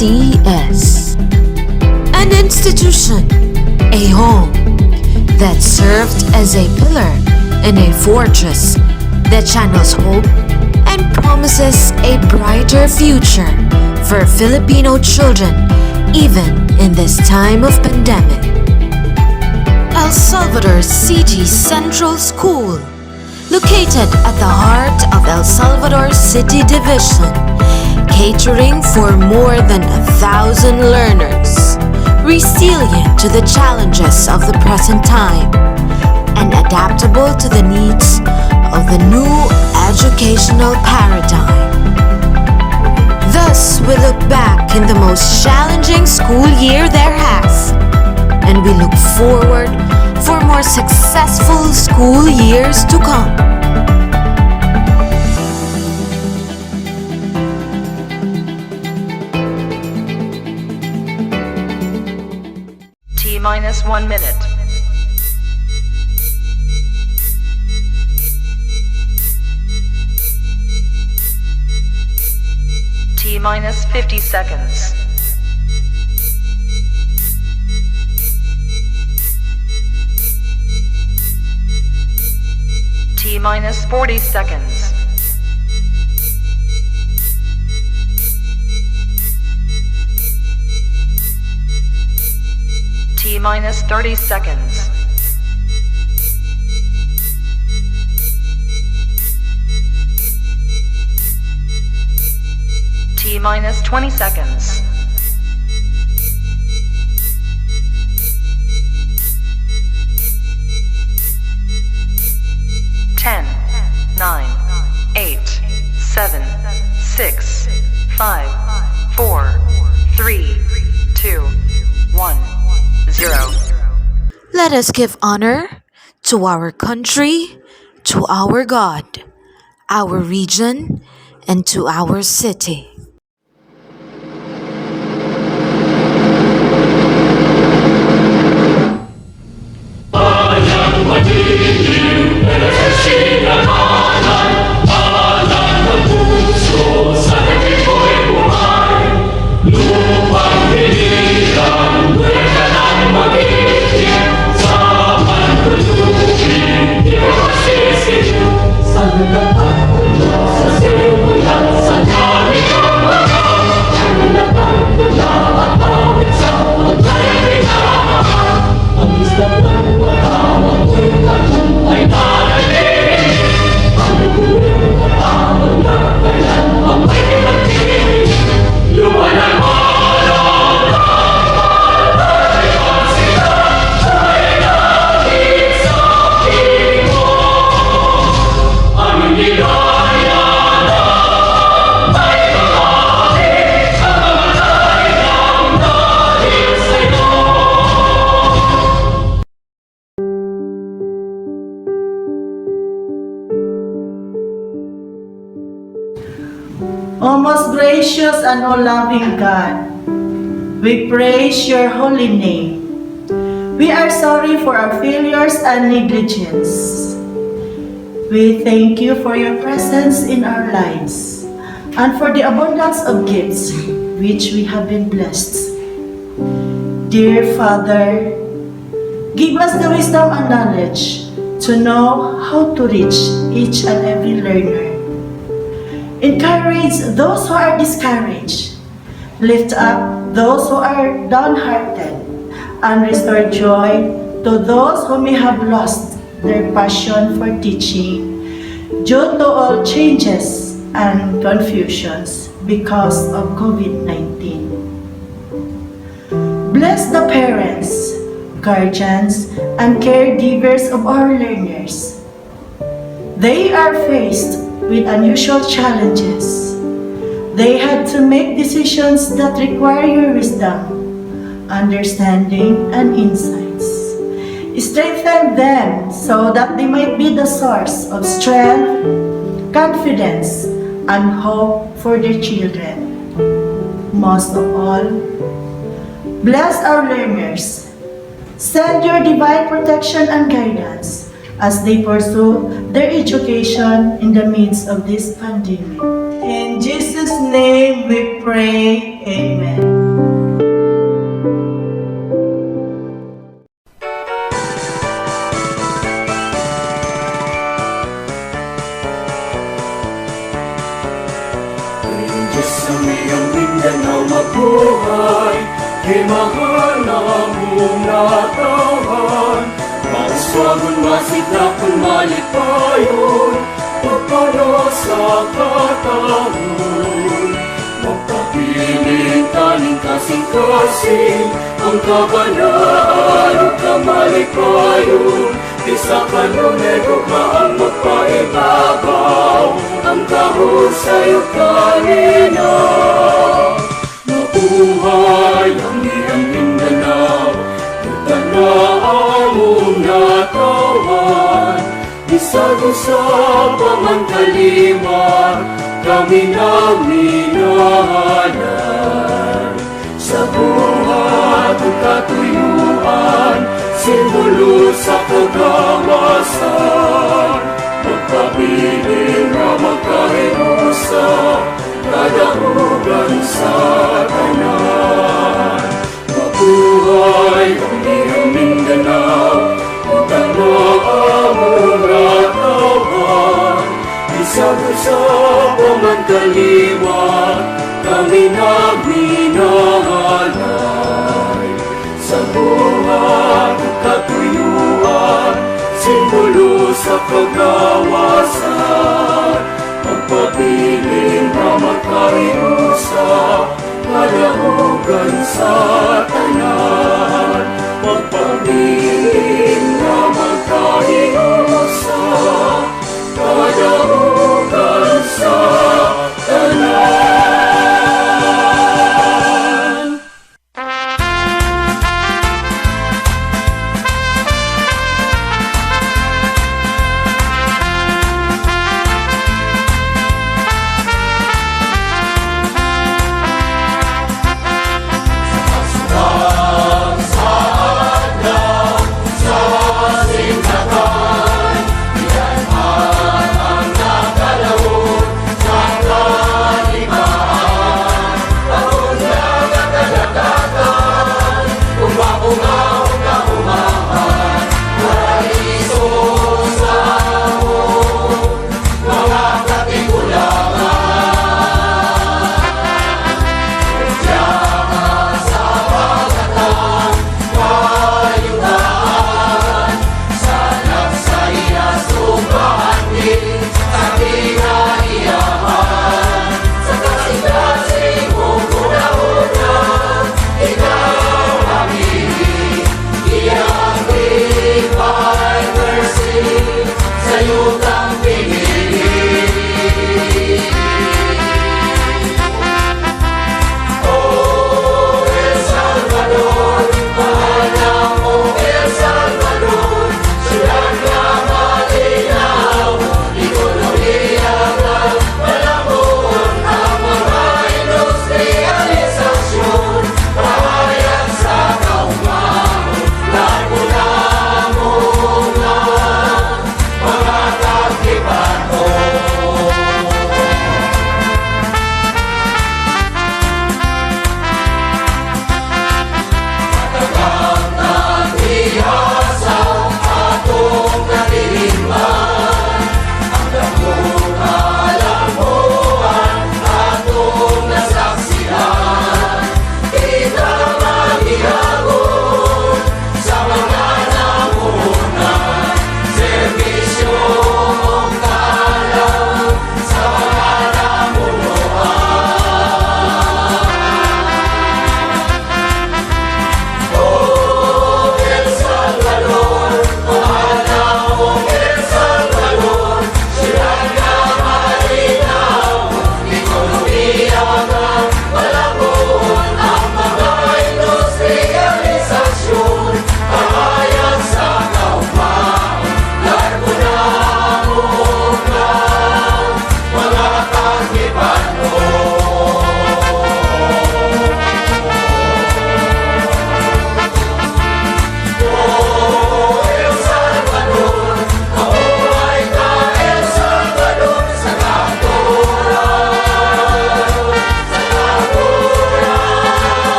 ECCS. An institution, a home that served as a pillar and a fortress that channels hope and promises a brighter future for Filipino children even in this time of pandemic. El Salvador City Central School, located at the heart of El Salvador City Division, catering for more than 1,000 learners, resilient to the challenges of the present time, and adaptable to the needs of the new educational paradigm. Thus, we look back in the most challenging school year there has, and we look forward for more successful school years to come. T-minus 1 minute. T-minus 50 seconds. T-minus 40 seconds. T-minus 30 seconds. T-minus 20 seconds. Ten, 9, 8, 7, 6, 5, 4, 3, 2, 1, 0. Let us give honor to our country, to our God, our region, and to our city. O most gracious and all-loving God, we praise your holy name. We are sorry for our failures and negligence. We thank you for your presence in our lives and for the abundance of gifts which we have been blessed. Dear Father, give us the wisdom and knowledge to know how to reach each and every learner. Encourage those who are discouraged. Lift up those who are downhearted. And restore joy to those who may have lost their passion for teaching due to all changes and confusions because of COVID-19. Bless the parents, guardians, and caregivers of our learners. They are faced with unusual challenges. They had to make decisions that require your wisdom, understanding, and insights. Strengthen them so that they might be the source of strength, confidence, and hope for their children. Most of all, bless our learners. Send your divine protection and guidance as they pursue their education in the midst of this pandemic. In Jesus' name we pray, Amen. buhay, kay mahal na mong natawan. Mauswagon, masitakon, malipayon, pagpano sa katahon. Magpapiling kaning kasing-kasing, ang kabanaan o kamalipayon. Isa ka numero ka ang magpaibabaw, ang kahon sa'yo kanina. Mabuhay ang iyong Mindanao, tutan na ang mong natawan. Isag-usap ang ang kalimar, kami na minahalan. Sa buhat at katuyuan, simbolo sa kagawasan. Magpabiling na magkahinusa, kadahugan sa tanan. Mabuhay ang iyong Mindanao, utang na ang mong natawan. Isag-usap ang ang kaliwat, kami nagminahalay. Sa buhat at katuyuan, simbolo sa kagawasan. Magpabiling na magkahinusa, kadahugan sa tanan. Magpabiling na magkahinusa, kadahugan sa tanan.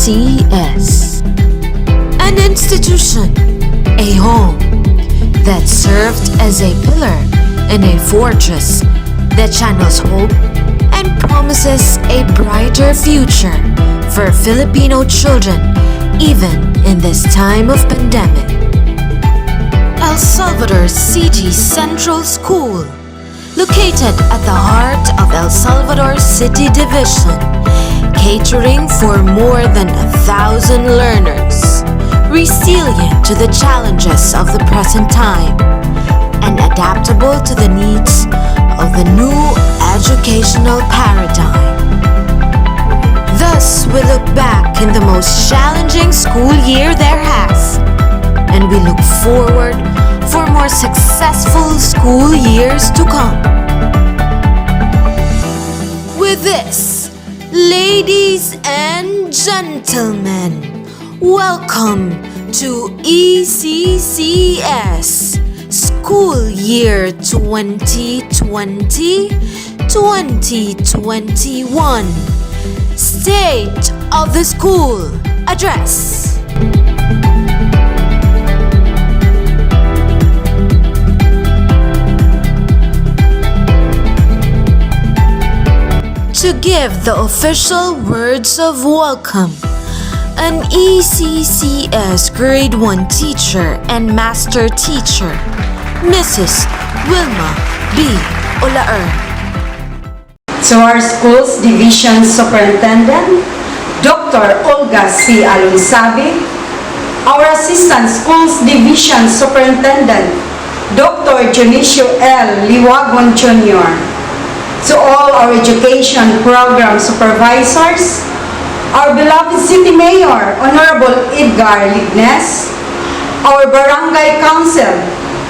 ECCS. An institution, a home that served as a pillar and a fortress that channels hope and promises a brighter future for Filipino children even in this time of pandemic. El Salvador City Central School, located at the heart of El Salvador City Division, catering for more than 1,000 learners, resilient to the challenges of the present time, and adaptable to the needs of the new educational paradigm. Thus, we look back in the most challenging school year there has, and we look forward for more successful school years to come. With this, ladies and gentlemen, welcome to ECCS School Year 2020-2021 State of the School Address. To give the official words of welcome, an ECCS Grade 1 teacher and master teacher, Mrs. Wilma B. Olaer. To our school's division superintendent, Dr. Olga C. Alunsabi, our assistant schools division superintendent, Dr. Junicio L. Liwagon Jr., to all our education program supervisors, our beloved City Mayor, Honorable Edgar Lignes, our Barangay Council,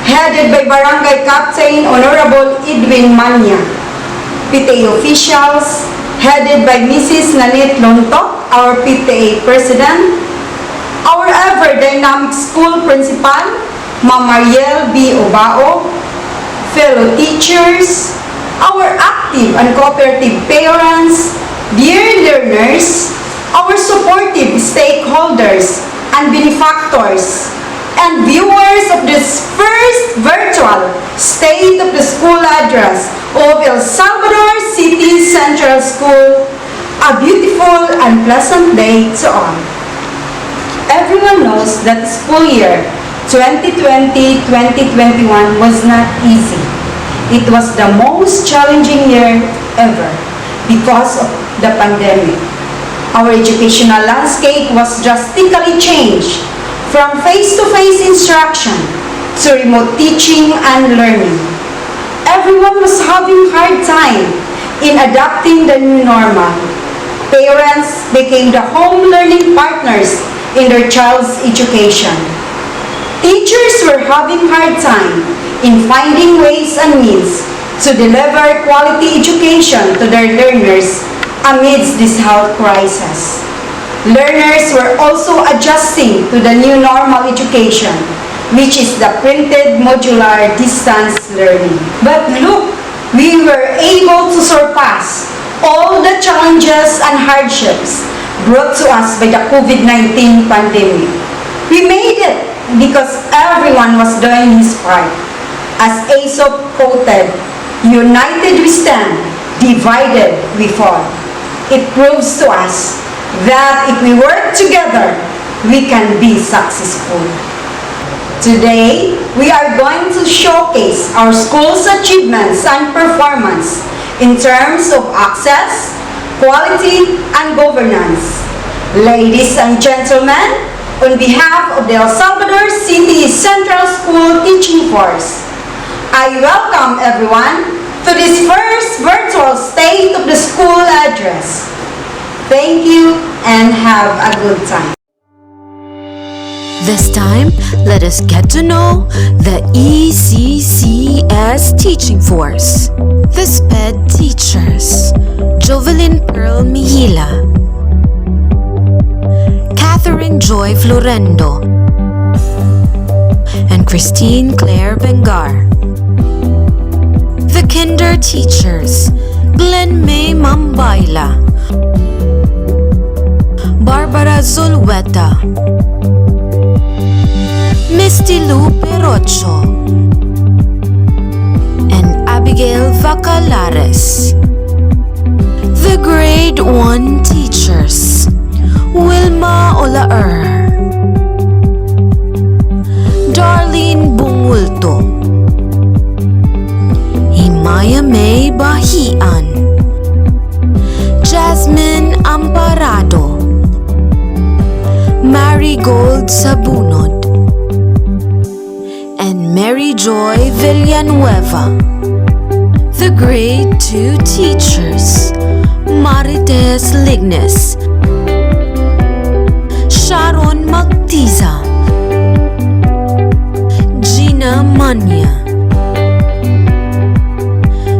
headed by Barangay Captain Honorable Edwin Manya, PTA officials, headed by Mrs. Nanit Lontok, our PTA President, our ever-dynamic school principal, Ma'am Mariel B. Ubaub, fellow teachers, our active and cooperative parents, dear learners, our supportive stakeholders and benefactors, and viewers of this first virtual State of the School Address of El Salvador City Central School, a beautiful and pleasant day to all. Everyone knows that the school year 2020-2021 was not easy. It was the most challenging year ever because of the pandemic. Our educational landscape was drastically changed from face-to-face instruction to remote teaching and learning. Everyone was having a hard time in adapting the new normal. Parents became the home learning partners in their child's education. Teachers were having a hard time in finding ways and means to deliver quality education to their learners amidst this health crisis. Learners were also adjusting to the new normal education, which is the printed modular distance learning. But look, we were able to surpass all the challenges and hardships brought to us by the COVID-19 pandemic. We made it because everyone was doing his part. As Aesop quoted, "United we stand, divided we fall." It proves to us that if we work together, we can be successful. Today, we are going to showcase our school's achievements and performance in terms of access, quality, and governance. Ladies and gentlemen, on behalf of the El Salvador City Central School Teaching Force, I welcome everyone to this first virtual State of the School Address. Thank you and have a good time. This time, let us get to know the ECCS Teaching Force. The SPED teachers, Jovelyn Pearl Mihila, Catherine Joy Florendo, and Christine Claire Bengar. The kinder teachers, Glen Mambayla, Barbara Zulweta, Misty Lou Perocho, and Abigail Vacalares. The Grade 1 teachers, Wilma Olaer, Darlene Bongolto, Himaya May Bahian, Jasmine Amparado, Marigold Sabunod, and Mary Joy Villanueva. The Grade 2 teachers, Marites Lignes, Sharon Magtiza, Gina Manya,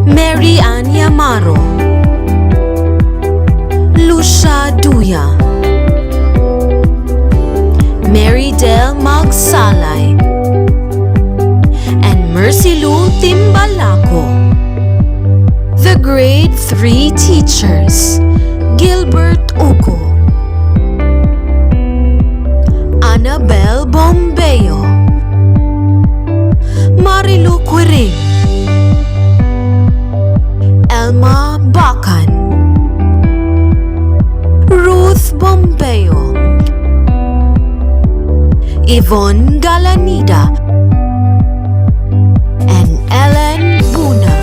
Mary Ann Yamaro, Lucia Duya, Mary Del Magsalay, and Mercy Lou Timbalaco. The Grade 3 teachers, Gilbert Uco, Annabelle Bombeo, Marilu Quirin, Elma Bacan, Ruth Bombeo, Yvonne Galanida, and Ellen Buna.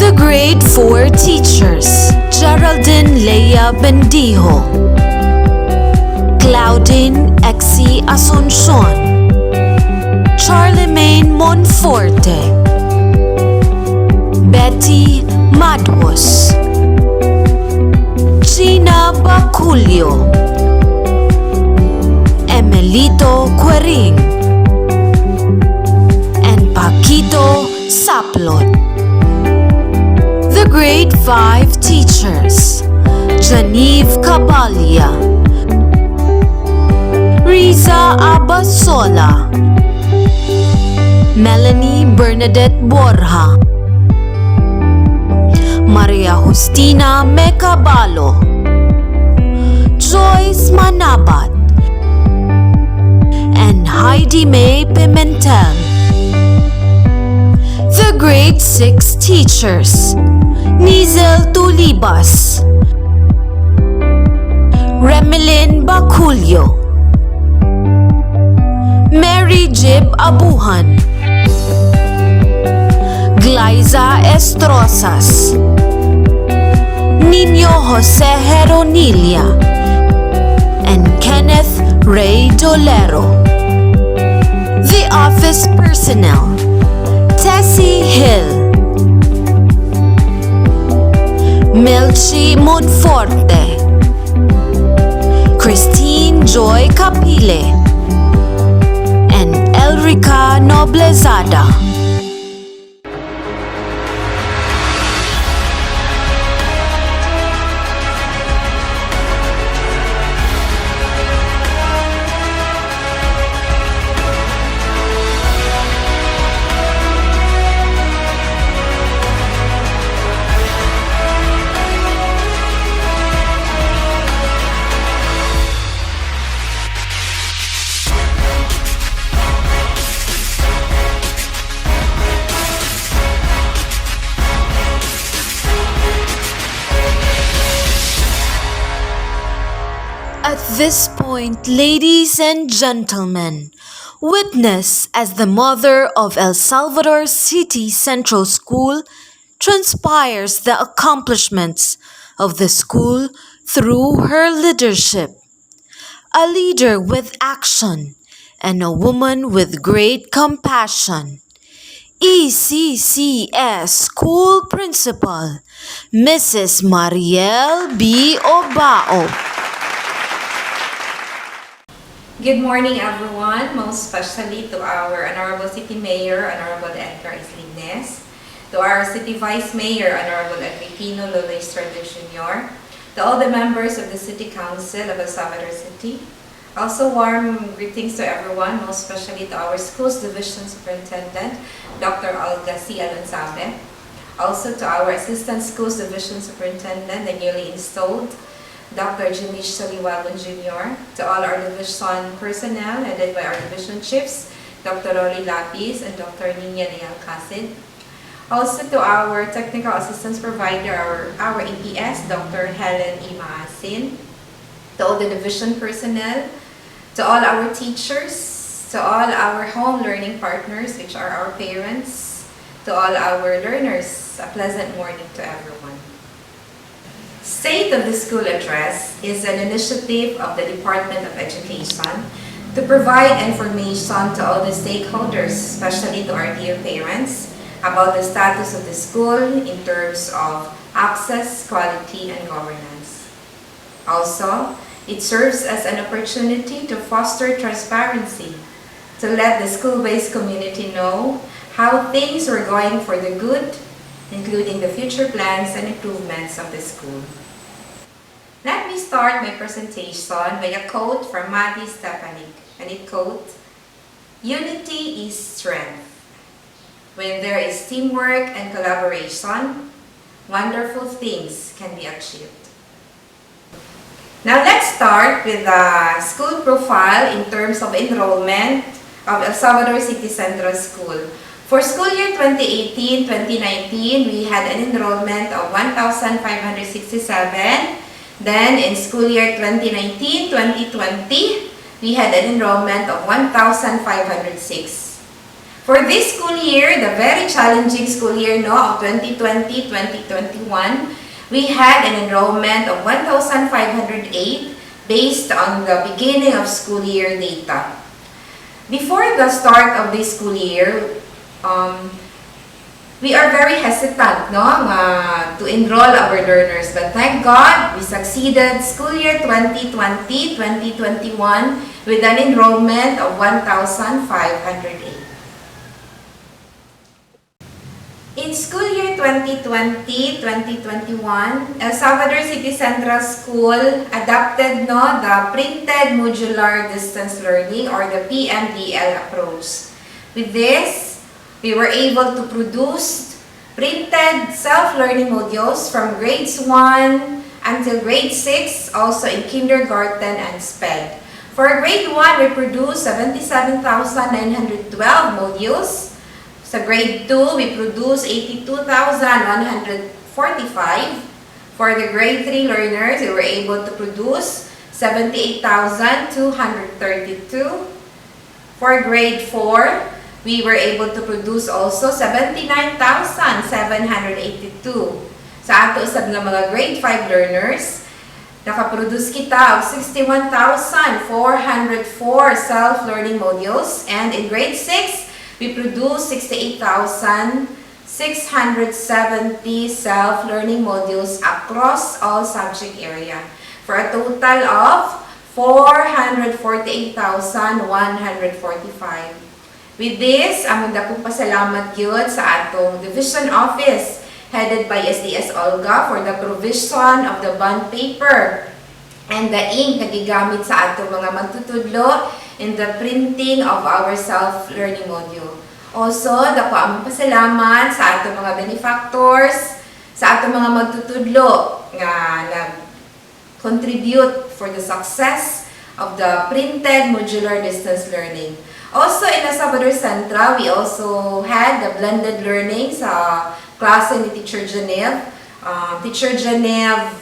The Grade 4 teachers, Geraldine Leah Bendijo, Klaudine Ixie Asunsion, Charlemagne Monforte, Betty Madwos, Gina Baculio, Emelito Quering, and Paquito Saplot. The Grade 5 teachers, Janeve Caballa, Riza Abasola, Melanie Bernadette Borja, Maria Justina Mecabalo, Joyce Manabat, and Heidi May Pimentel. The Grade 6 teachers, Nizel Tulibas, Remilin Baculio, Mary Jib Abuhan, Glyza Estrosas, Nino Jose Heronilia, and Kenneth Ray Dolero. The office personnel, Tessie Hill, Melchi Monforte, Christine Joy Capile, and Elrica Noblezada. At this point, ladies and gentlemen, witness as the mother of El Salvador City Central School transpires the accomplishments of the school through her leadership. A leader with action and a woman with great compassion. ECCS School Principal, Mrs. Mariel B. Ubaub. Good morning, everyone, most especially to our Honorable City Mayor, Honorable Edgar Islines, to our City Vice Mayor, Honorable Agripino Loloy Estrada Jr., to all the members of the City Council of El Salvador City. Also, warm greetings to everyone, most especially to our Schools Division Superintendent, Dr. Olga C. Alonsabe. Also to our Assistant Schools Division Superintendent, the newly installed Dr. Janish Saliwagon Jr., to all our division personnel headed by our division chiefs, Dr. Rory Lapis and Dr. Nina Leah Casid. Also to our technical assistance provider, our EPS, Dr. Helen E. Maasin, to all the division personnel, to all our teachers, to all our home learning partners, which are our parents, to all our learners, a pleasant morning to everyone. State of the School Address is an initiative of the Department of Education to provide information to all the stakeholders, especially to our dear parents, about the status of the school in terms of access, quality, and governance. Also, it serves as an opportunity to foster transparency, to let the school-based community know how things are going for the good, including the future plans and improvements of the school. Let me start my presentation by a quote from Mati Stepanik, and it quotes, "Unity is strength. When there is teamwork and collaboration, wonderful things can be achieved." Now let's start with the school profile in terms of enrollment of El Salvador City Central School. For school year 2018-2019, we had an enrollment of 1,567. Then in school year 2019-2020, we had an enrollment of 1,506. For this school year, the very challenging school year of 2020-2021, we had an enrollment of 1,508 based on the beginning of school year data. Before the start of this school year, we are very hesitant to enroll our learners, but thank God we succeeded school year 2020-2021 with an enrollment of 1,508. In school year 2020-2021, El Salvador City Central School adopted the Printed Modular Distance Learning or the PMDL approach. With this, we were able to produce printed self-learning modules from grades 1 until grade 6, also in kindergarten and SPED. For grade 1, we produced 77,912 modules. Sa grade 2, we produced 82,145. For the grade 3 learners, we were able to produce 78,232. For grade 4, we were able to produce also 79,782. Sa ato usab nga mga grade 5 learners, nakaproduce kita og 61,404 self-learning modules, and in grade 6, we produced 68,670 self-learning modules across all subject area for a total of 448,145. With this, among dakong pasalamat gyud sa atong division office headed by SDS Olga for the provision of the bond paper and the ink na gigamit sa atong mga magtutudlo in the printing of our self-learning module. Also, dako among pasalamat sa atong mga benefactors, sa atong mga magtutudlo nga nag-contribute for the success of the printed modular distance learning. Also, in El Salvador Central, we also had the blended learning sa klase ni Teacher Janeve. Teacher Janeve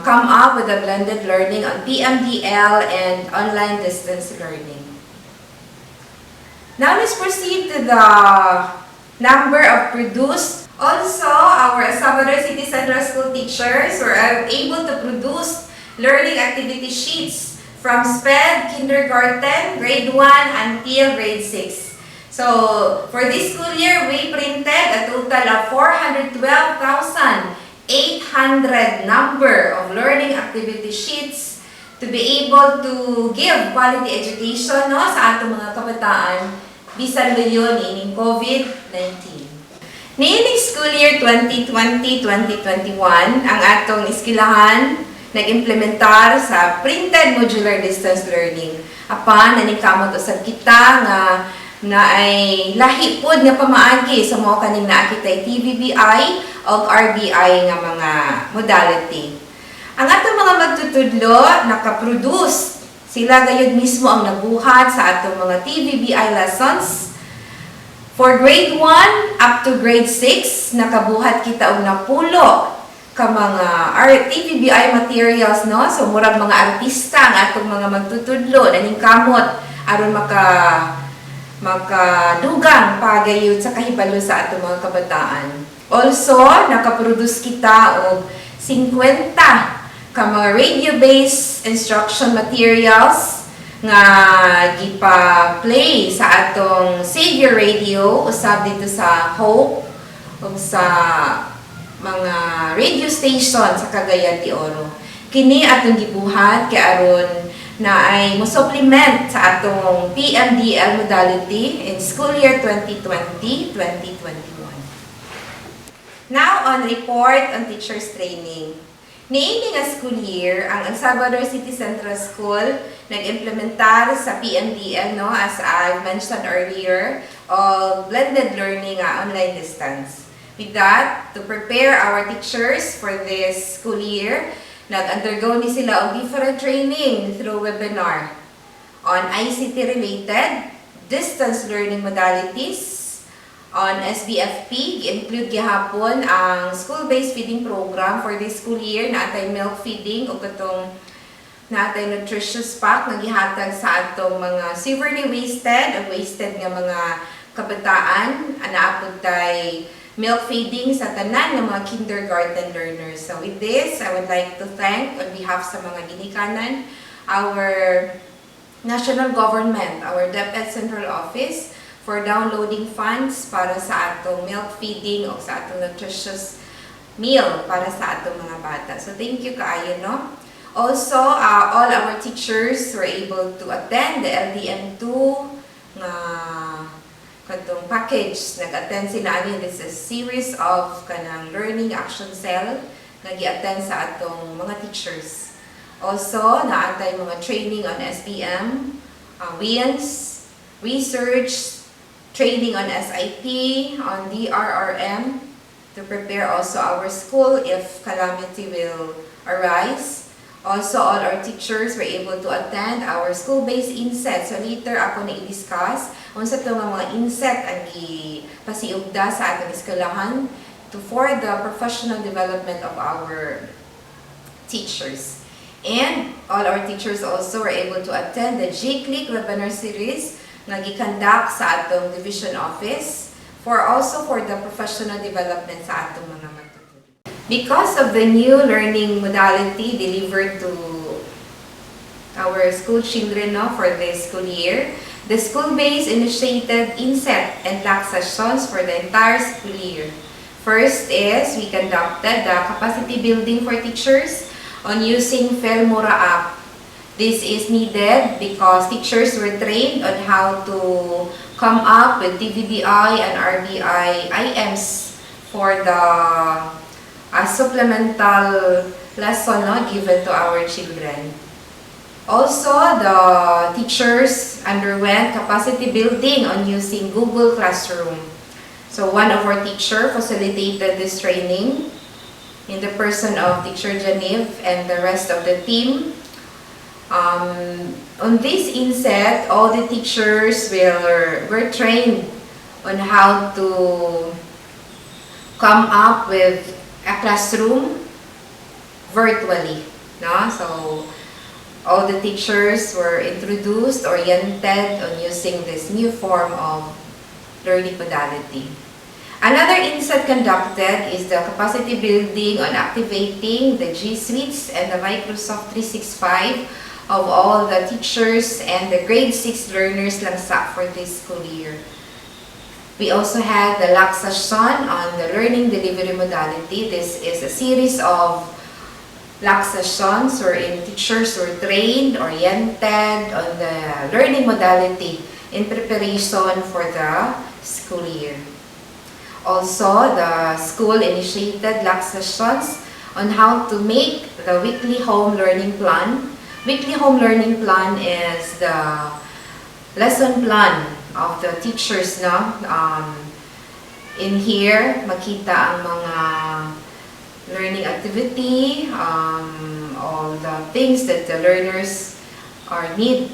come up with the blended learning on PMDL and online distance learning. Now, let's proceed to the number of produced. Also, our El Salvador City Central School teachers were able to produce learning activity sheets from SPED, kindergarten, grade 1 until grade 6. So, for this school year, we printed a total of 412,800 number of learning activity sheets to be able to give quality education sa atong mga kabataan bisan ngayon ining COVID-19. Niining school year 2020-2021, ang atong iskilahan nag-implementar sa printed modular distance learning. Apan, naningkamot usab kita nga na ay lahi pod nga pamaagi sa mga kaning naakitay TVBI o RBI nga mga modality. Ang atong mga magtutudlo, nakaproduce. Sila gayud mismo ang nabuhat sa atong mga TVBI lessons. For grade 1 up to grade 6, nakabuhat kita og napulo ka mga TVBI materials, no? So murag mga artista ang atong mga magtutudlo naning kamot aron makadugang pagayud sa kahibalo sa atong mga kabataan. Also, nakaproduce kita og 50 ka mga radio-based instruction materials nga gipa-play sa atong Savior Radio usab dito sa Hope ug sa mga radio station sa Cagayan de Oro. Kini atong gibuhat kay aron na ay mo-supplement sa atong PMDL modality in school year 2020-2021. Now on report on teachers training. Niini nga school year, ang Salvador City Central School nag-implementar sa PMDL, no, as I mentioned earlier, of blended learning online distance. With that, to prepare our teachers for this school year, nag-undergo ni sila og different training through webinar on ICT-related distance learning modalities. On SBFP, include gihapon ang school-based feeding program for this school year na atay milk feeding o katong na atay nutritious pack na gihatag sa atong mga severely wasted o wasted nga mga kabataan. Anaapod tay milk feeding sa tanan ng mga kindergarten learners. So with this, I would like to thank on behalf sa mga ginikanan, our national government, our DepEd Central Office, for downloading funds para sa atong milk feeding o sa atong nutritious meal para sa atong mga bata. So thank you kaayo, no? Also, all our teachers were able to attend the LDM2 nga katong package. Nag-attend sila ani. This is a series of kanang learning action cell nga gi-attend sa atong mga teachers. Also, naatay mga training on SPM, WINS, research, training on SIP, on DRRM, to prepare also our school if calamity will arise. Also, all our teachers were able to attend our school-based inset. So later, ako na i-discuss unsa itong mga inset ang ipasiugda sa ating eskwelahan for the professional development of our teachers. And all our teachers also were able to attend the J-Click webinar series nga gi-conduct sa atong division office for the professional development sa atong mga magtuturo. Because of the new learning modality delivered to our school children, no, for this school year, the school-based initiated inset and LAC sessions for the entire school year. First is we conducted the capacity building for teachers on using Felmora app. This is needed because teachers were trained on how to come up with TVBI and RBI IMs for the supplemental lesson, no, given to our children. Also, the teachers underwent capacity building on using Google Classroom. So one of our teachers facilitated this training in the person of teacher Janeve and the rest of the team. On this inset, all the teachers were trained on how to come up with a classroom virtually. No? So, all the teachers were introduced, oriented on using this new form of learning modality. Another inset conducted is the capacity building on activating the G Suites and the Microsoft 365 of all the teachers and the grade 6 learners lang sa for this school year. We also had the LAC session on the learning delivery modality. This is a series of LAC sessions wherein teachers were trained, oriented on the learning modality in preparation for the school year. Also, the school initiated LAC sessions on how to make the weekly home learning plan. Weekly home learning plan is the lesson plan of the teachers, no? In here, makita ang mga learning activity, all the things that the learners need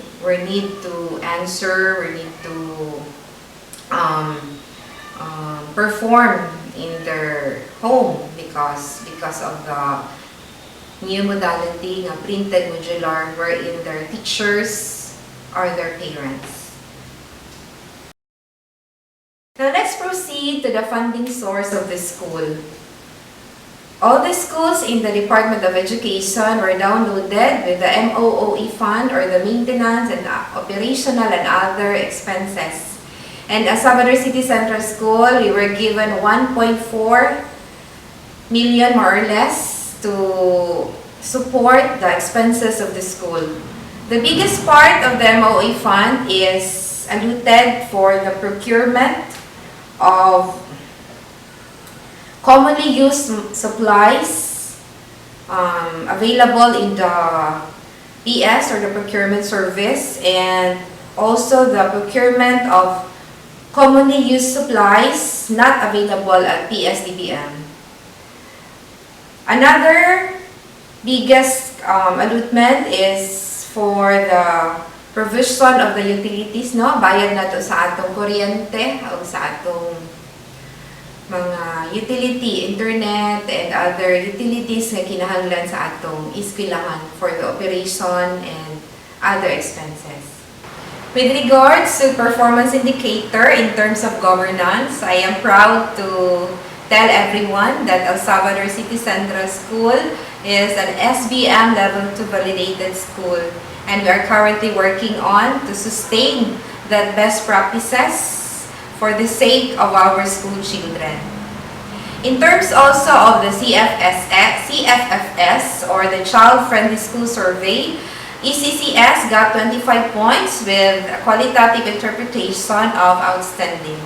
to answer, we need to perform in their home because of the new modality ng printed modular wherein their teachers are their parents. Now let's proceed to the funding source of the school. All the schools in the Department of Education were downloaded with the MOOE fund or the maintenance and operational and other expenses. And as Salvador City Central School, we were given 1.4 million more or less to support the expenses of the school. The biggest part of the MOE fund is allotted for the procurement of commonly used supplies available in the PS or the procurement service, and also the procurement of commonly used supplies not available at PSDBM. Another biggest allotment is for the provision of the utilities, no? Bayad na to sa atong kuryente o sa atong mga utility, internet, and other utilities na kinahanglan sa atong eskwelahan for the operation and other expenses. With regards to performance indicator in terms of governance, I am proud to tell everyone that El Salvador City Central School is an SBM Level 2 validated school, and we are currently working on to sustain that best practices for the sake of our school children. In terms also of the CFFS or the Child Friendly School Survey, ECCS got 25 points with a qualitative interpretation of outstanding.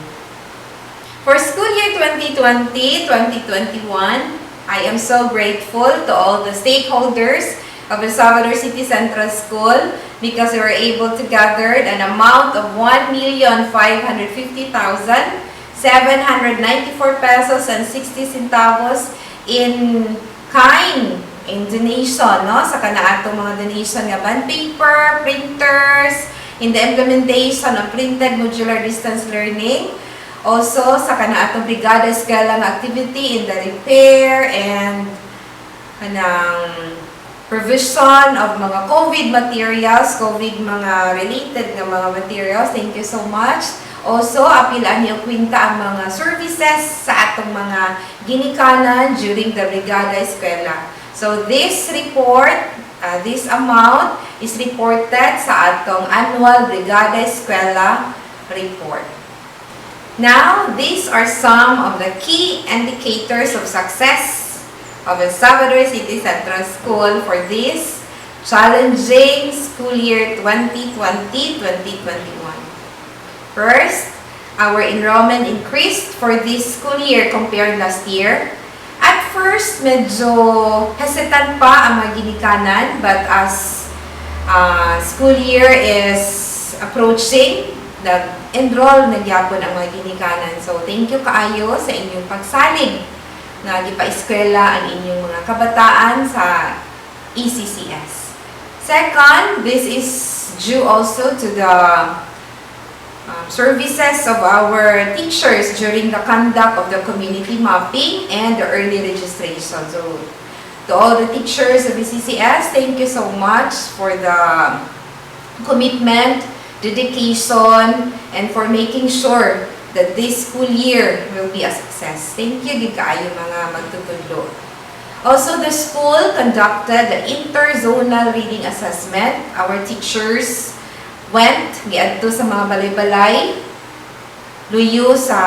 For school year 2020-2021, I am so grateful to all the stakeholders of El Salvador City Central School because we were able to gather an amount of 1,550,794 pesos and 60 centavos in kind, in donation, no? Sa kanaatong mga donation nga bond paper, printers, in the implementation of printed modular distance learning. Also, sa kanaatong brigada eskwela nga activity in the repair and kanang provision of mga COVID materials, COVID mga related nga mga materials. Thank you so much. Also, apilaan niyo kwinta ang mga services sa atong mga ginikanan during the brigada eskwela. So this report, this amount is reported sa atong annual brigada eskwela report. Now, these are some of the key indicators of success of El Salvador City Central School for this challenging school year 2020-2021. First, our enrollment increased for this school year compared last year. At first, medyo hesitant pa ang mga ginikanan, but as school year is approaching, nag-enroll na gyapon ang mga ginikanan. So, thank you kaayo sa inyong pagsalig na gipa-eskwela ang inyong mga kabataan sa ECCS. Second, this is due also to the services of our teachers during the conduct of the community mapping and the early registration. So, to all the teachers of ECCS, thank you so much for the commitment, dedication, and for making sure that this school year will be a success. Thank you, gid kaayo mga magtutudlo. Also, the school conducted the inter-zonal reading assessment. Our teachers went, giadto sa mga balay-balay, luyo sa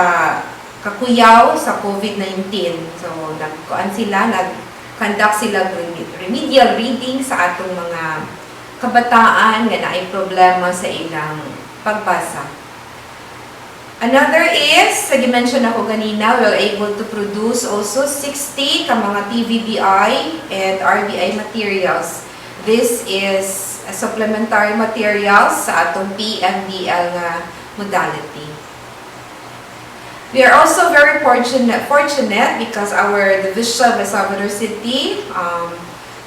kakuyaw sa COVID-19. So, nag-conduct sila remedial reading sa atong mga kabataan nga naay problema sa ilang pagbasa. Another is, sa gi-mention ako ganina, we were able to produce also 60 ka mga TVBI and RBI materials. This is a supplementary materials sa atong PMDL nga modality. We are also very fortunate because our division of Salvador City,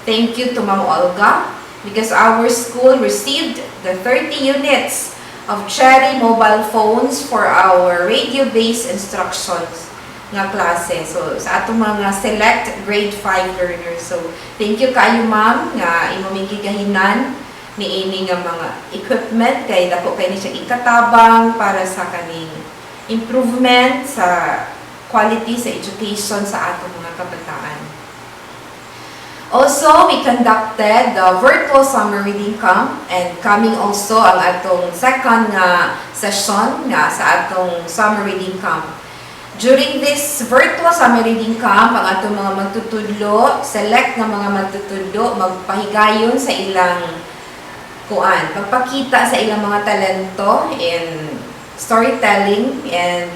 thank you to Ma'am Olga, because our school received the 30 units of Cherry mobile phones for our radio-based instructions nga klase. So, sa atong mga select grade 5 learners. So, thank you kayo ma'am nga imong gigahinan ni ini nga mga equipment kay dako kay ni siya ikatabang para sa kaning improvement sa quality sa education sa atong mga kabataan. Also, we conducted the virtual summer reading camp and coming also ang atong second nga session nga sa atong summer reading camp. During this virtual summer reading camp, ang atong mga magtutudlo, select nga mga magtutudlo, magpahigayon sa ilang pagpakita sa ilang mga talento in storytelling, and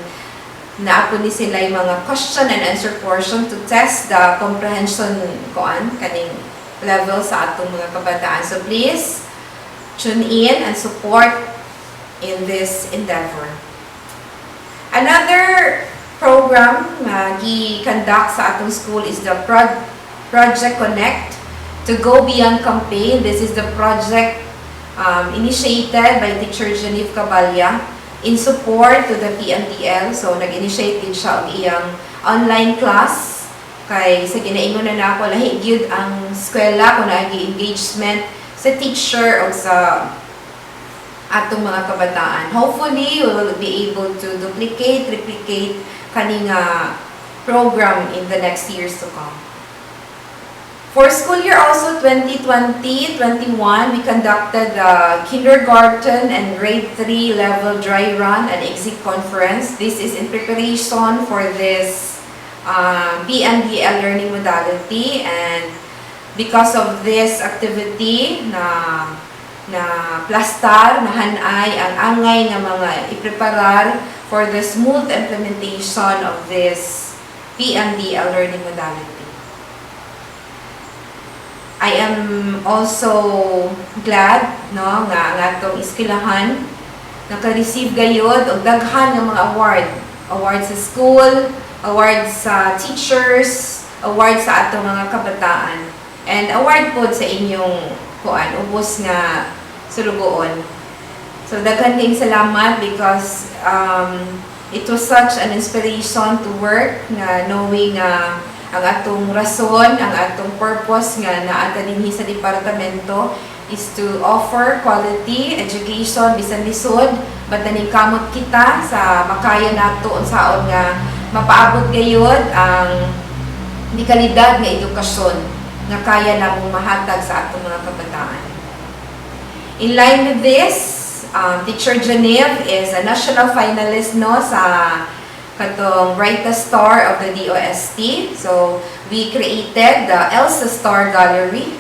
naapo ni sila yung mga question and answer portion to test the comprehension kaning level sa atong mga kabataan. So please tune in and support in this endeavor. Another program na gi-conduct sa atong school is the Project Connect to Go Beyond campaign. This is the project initiated by Teacher Janeve Caballa in support to the PMTL. So, nag-initiate din siya og iyang online class. Kay sa ginaingon na nako lahi gyud ang eskwela kung naagi engagement sa teacher o sa atong mga kabataan. Hopefully, we will be able to replicate kaning program in the next years to come. For school year also 2020-21, we conducted the kindergarten and grade 3 level dry run and exit conference. This is in preparation for this PMDL learning modality, and because of this activity na plastar, na hanay ang angay nga mga ipreparar for the smooth implementation of this PMDL learning modality. I am also glad nga ang atong eskwelahan naka-receive gayud og daghan nga mga award sa school, award sa teachers, award sa atong mga kabataan, and award pod sa inyong ubos nga sulugoon. So daghan kayong salamat because it was such an inspiration to work nga knowing ang atong rason, ang atong purpose nga naata dinhi sa departamento is to offer quality education bisan lisod, but kamot kita sa makaya nato unsaon nga mapaabot gayud ang kalidad nga edukasyon nga kaya namong mahatag sa atong mga kabataan. In line with this, Teacher Janeve is a national finalist sa katong Brightest Star of the DOST. So, we created the Elsa Star Gallery.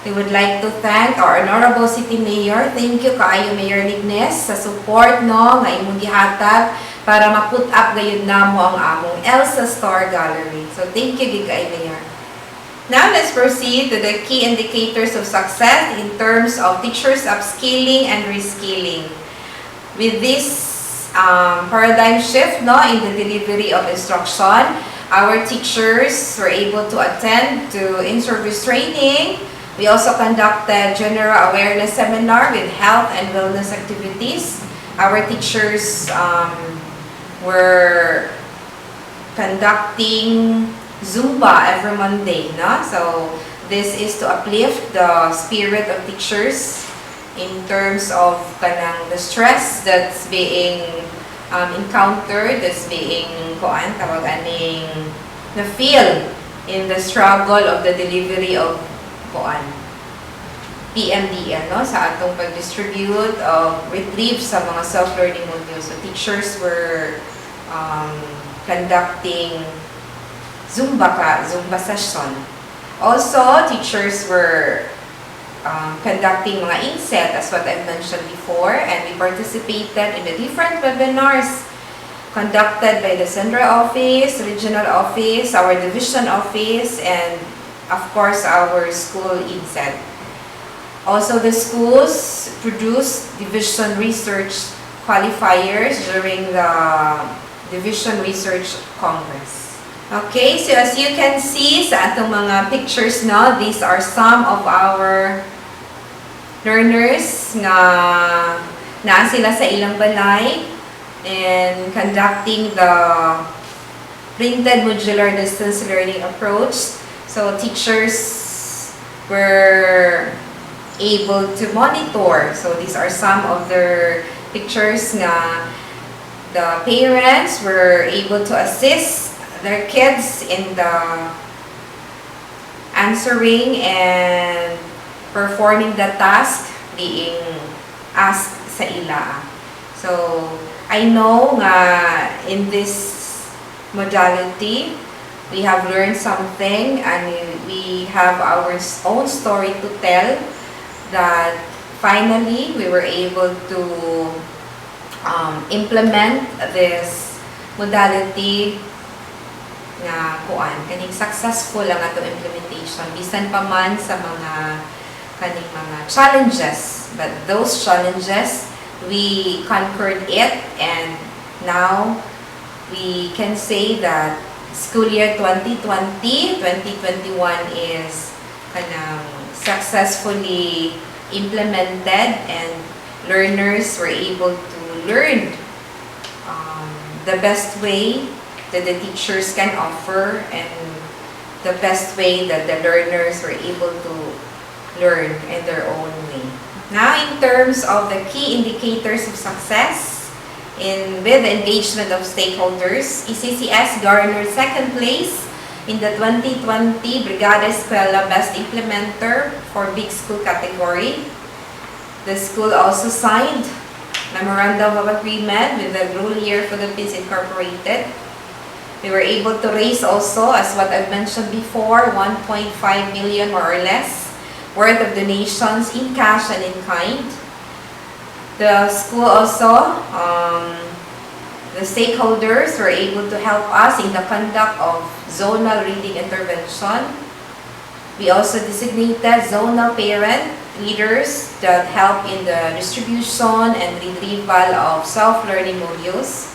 We would like to thank our Honorable City Mayor. Thank you kaayo Mayor Lignes sa support nga imong gihatag para ma-put up gayud namo ang among Elsa Star Gallery. So, thank you gid kaayo Mayor. Now, let's proceed to the key indicators of success in terms of teachers upskilling and reskilling. With this paradigm shift in the delivery of instruction, our teachers were able to attend to in-service training. We also conducted general awareness seminar with health and wellness activities. Our teachers were conducting Zumba every Monday. So this is to uplift the spirit of teachers in terms of the stress that's being encountered, that's being the feel in the struggle of the delivery of PMDL sa atong pag-distribute of retrieve sa mga self-learning modules. So teachers were conducting Zumba session. Also, teachers were conducting mga inset, as what I've mentioned before, and we participated in the different webinars conducted by the Central Office, Regional Office, our Division Office, and of course our school inset. Also, the schools produced division research qualifiers during the Division Research Congress. Okay, so as you can see sa atong mga pictures now, these are some of our learners nga naa sila sa ilang balay and conducting the printed modular distance learning approach. So teachers were able to monitor. So these are some of their pictures nga the parents were able to assist their kids in the answering and performing the task being asked sa ila. So, I know nga in this modality, we have learned something and we have our own story to tell that finally we were able to implement this modality nga kuan kaning successful ang ato implementation bisan pa man sa mga kaning mga challenges, but those challenges we conquered it, and now we can say that school year 2020-2021 is kanang successfully implemented and learners were able to learn the best way that the teachers can offer and the best way that the learners were able to learn in their own way. Now, in terms of the key indicators of success with the engagement of stakeholders, ECCS garnered second place in the 2020 Brigada Eskwela Best Implementer for Big School category. The school also signed Memorandum of Agreement with the Rule Year Philippines Incorporated. We were able to raise also, as what I've mentioned before, 1.5 million more or less worth of donations in cash and in kind. The school also, the stakeholders were able to help us in the conduct of zonal reading intervention. We also designated zonal parent leaders that help in the distribution and retrieval of self-learning modules.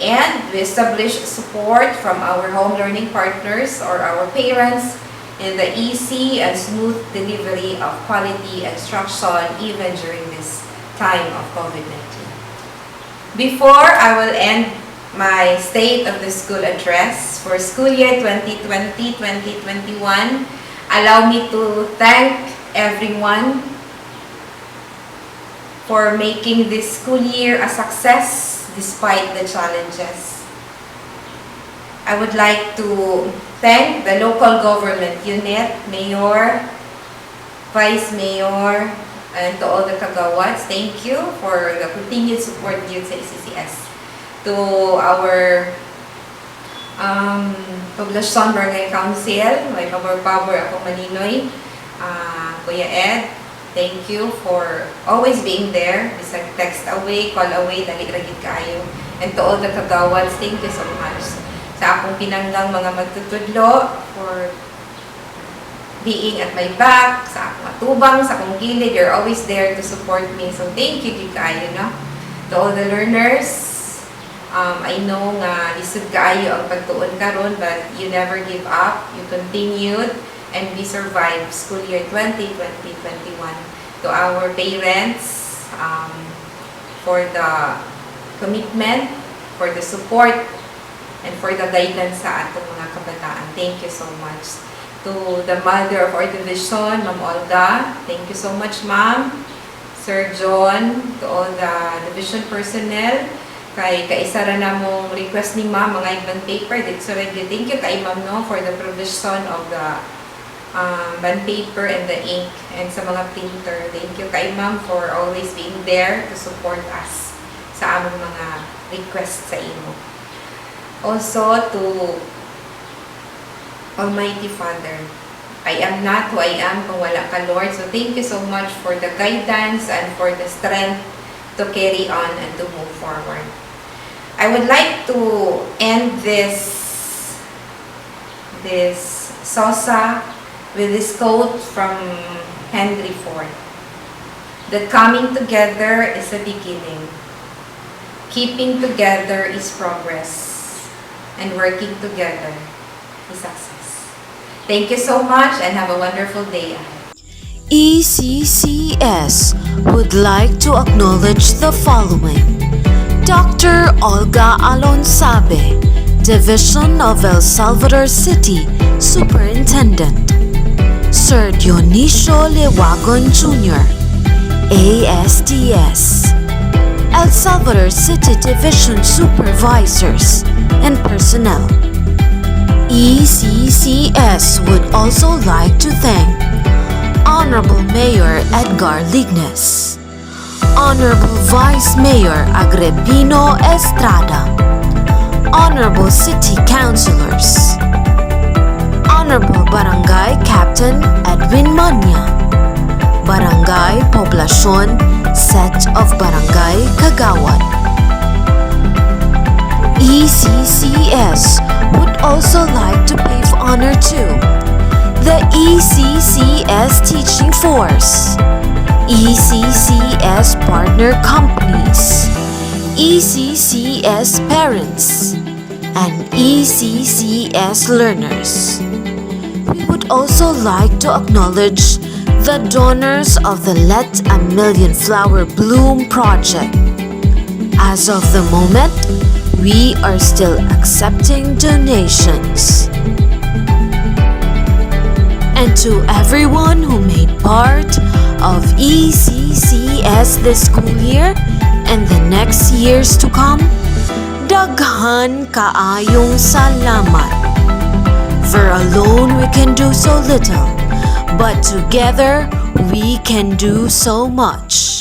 And we established support from our home learning partners or our parents in the easy and smooth delivery of quality instruction even during this time of COVID-19. Before I will end my State of the School address for school year 2020-2021, allow me to thank everyone for making this school year a success despite the challenges. I would like to thank the local government unit, Mayor, Vice Mayor, and to all the kagawats. Thank you for the continued support due sa ECCS. To our Poblacion Barangay Council, may pabor-pabor akong maninoy, Kuya Ed, thank you for always being there. Bisag text away, call away, dali-ragid kayo. And to all the kagawats, thank you so much. Sa akong pinanggang mga magtutudlo for being at my back, sa akong atubang, sa akong gilid, you're always there to support me. So thank you, gid kayo, no? To all the learners, I know nga lisod kaayo ang pagtuon karon, but you never give up. You continued and we survived school year 2020-2021. To our parents, for the commitment, for the support, and for the guidance sa atong mga kabataan. Thank you so much. To the mother of our division, Ma'am Olga, thank you so much, Ma'am. Sir John, to all the division personnel, kay kaisa ra namong request ni Ma'am mga bond paper. So thank you kay Ma'am, no, for the provision of the bond paper and the ink, and sa mga printer. Thank you kay Ma'am for always being there to support us sa among mga request sa imo. Also to Almighty Father, I am not who I am kung wala ka, Lord. So thank you so much for the guidance and for the strength to carry on and to move forward. I would like to end this SOSA with this quote from Henry Ford. That coming together is a beginning. Keeping together is progress, and working together is success. Thank you so much and have a wonderful day ahead. ECCS would like to acknowledge the following: Dr. Olga Alonsabe, Division of El Salvador City Superintendent; Sir Dionisio Lewagon Jr., ASDS, El Salvador City Division Supervisors and Personnel. ECCS would also like to thank Honorable Mayor Edgar Lignes, Honorable Vice Mayor Agripino Estrada, Honorable City Councilors, Honorable Barangay Captain Edwin Manya, Barangay Poblacion Set of Barangay Kagawad. ECCS would also like to pay honor to the ECCS Teaching Force, ECCS Partner Companies, ECCS Parents, and ECCS Learners. We would also like to acknowledge the donors of the Let a Million Flower Bloom project. As of the moment, we are still accepting donations. And to everyone who made part of ECCS this school year and the next years to come, daghan kaayong salamat. For alone we can do so little, but together we can do so much.